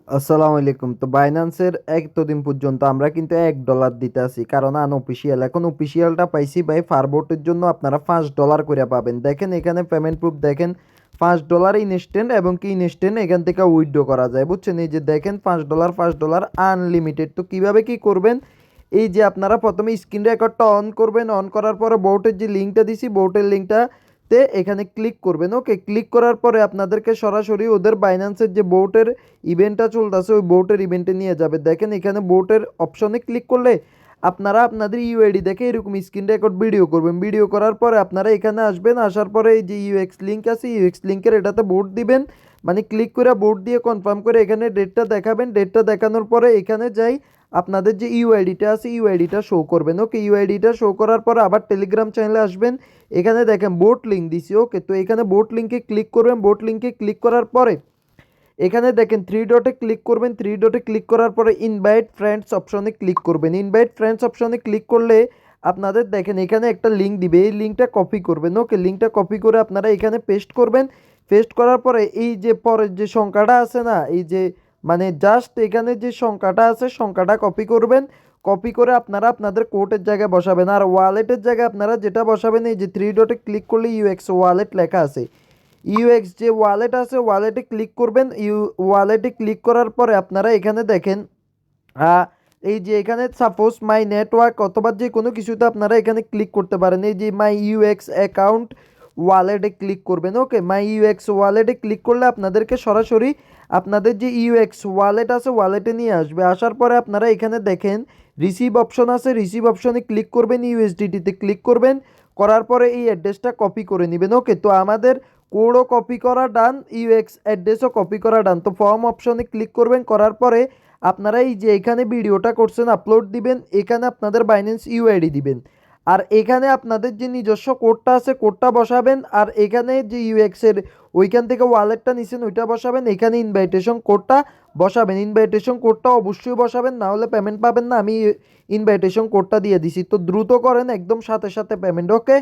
আসসালামু আলাইকুম। তো বাইন্যান্সের এতদিন পর্যন্ত আমরা কিন্তু $1 দিতে আছি, কারণ আনঅফিসিয়াল। এখন অফিসিয়ালটা পাইছি ভাই, ফারবোটের জন্য আপনারা $5 করে পাবেন। দেখেন এখানে পেমেন্ট প্রুফ দেখেন, $5 ইনস্ট্যান্ট এবং কি ইনস্ট্যান্ট এখান থেকে উইথড্র করা যায়, বুঝছেন? এই যে দেখেন $5 আনলিমিটেড। তো কিভাবে কি করবেন, এই যে আপনারা প্রথমে স্ক্রিন রেকর্ডটা অন করবেন, অন করার পরে বোটের যে লিঙ্কটা দিছি, বোটের লিঙ্কটা তে এখানে ক্লিক করবেন। ওকে, ক্লিক করার পরে আপনাদেরকে সরাসরি ওদের বাইন্যান্সের যে বোটের ইভেন্টটা চলতেছে ওই বোটের ইভেন্টে নিয়ে যাবে। দেখেন এখানে বোটের অপশনে ক্লিক করলে আপনারা আপনাদের ইউআইডি দেখে এরকম স্ক্রিন রেকর্ড ভিডিও করবেন। ভিডিও করার পরে আপনারা এখানে আসবেন, আসার পরে এই যে ইউএক্স লিঙ্ক আছে, ইউএক্স লিঙ্কের এটাতে বোট দিবেন, মানে ক্লিক করে বোট দিয়ে কনফার্ম করে এখানে ডেটটা দেখাবেন। ডেটটা দেখানোর পরে এখানে যাই আপনাদের যে ইউআইডিটা আছে ইউআইডিটা শো করবেন। ওকে, ইউআইডিটা শো করার পর আবার টেলিগ্রাম চ্যানেলে আসবেন, এখানে দেখেন বোট লিঙ্ক দিছি। ওকে, তো এখানে বোট লিঙ্কে ক্লিক করবেন। বোট লিঙ্কে ক্লিক করার পরে এখানে দেখেন থ্রি ডটে ক্লিক করবেন। থ্রি ডটে ক্লিক করার পরে ইনভাইট ফ্রেন্ডস অপশনে ক্লিক করবেন। ইনভাইট ফ্রেন্ডস অপশনে ক্লিক করলে আপনাদের দেখেন এখানে একটা লিঙ্ক দিবে, এই লিঙ্কটা কপি করবেন। ওকে, লিঙ্কটা কপি করে আপনারা এখানে পেস্ট করবেন। পেস্ট করার পরে এই যে পরের যে সংখ্যাটা আছে না, এই যে মানে জাস্ট এখানে যে সংখ্যাটা আছে সংখ্যাটা কপি করবেন। কপি করে আপনারা আপনাদের কোর্টের জায়গায় বসাবেন। আর ওয়ালেটের জায়গায় আপনারা যেটা বসাবেন, এই যে থ্রি ডটে ক্লিক করলে ইউএক্স ওয়ালেট লেখা আছে, ইউএক্স যে ওয়ালেট আছে ওয়ালেটে ক্লিক করবেন। ওয়ালেটে ক্লিক করার পরে আপনারা এখানে দেখেন এই যে এখানে সাপোজ মাই নেটওয়ার্ক অথবা যে কোনো কিছুতে আপনারা এখানে ক্লিক করতে পারেন। এই যে মাই ইউএক্স অ্যাকাউন্ট ওয়ালেটে ক্লিক করবেন। ওকে, মাই ইউএক্স ওয়ালেটে ক্লিক করলে আপনাদেরকে সরাসরি আপনাদের যে ইউএক্স ওয়ালেট আছে ওয়ালেটে নিয়ে আসবে। আসার পরে আপনারা এখানে দেখেন রিসিভ অপশন আছে, রিসিভ অপশনে ক্লিক করবেন, ইউএসডিটিতে ক্লিক করবেন। করার পরে এই অ্যাড্রেসটা কপি করে নেবেন। ওকে, তো আমাদের কোডও কপি করা ডান, ইউএক্স অ্যাড্রেসও কপি করা ডান। তো ফর্ম অপশনে ক্লিক করবেন, করার পরে আপনারা এই যে এখানে ভিডিওটা করছেন আপলোড দিবেন, এখানে আপনাদের বাইন্যান্স ইউআইডি দিবেন, আর এখানে আপনাদের যে নিজস্ব কোডটা আছে কোডটা বসাবেন, আর এখানে যে ইউএক্সের ওইখান থেকে ওয়ালেটটা নিছেন ওইটা বসাবেন, এখানে ইনভাইটেশন কোডটা বসাবেন। ইনভাইটেশন কোডটা অবশ্যই বসাবেন, না হলে পেমেন্ট পাবেন না। আমি ইনভাইটেশন কোডটা দিয়ে দিছি, তো দ্রুত করেন, একদম সাথে সাথে পেমেন্ট। ওকে।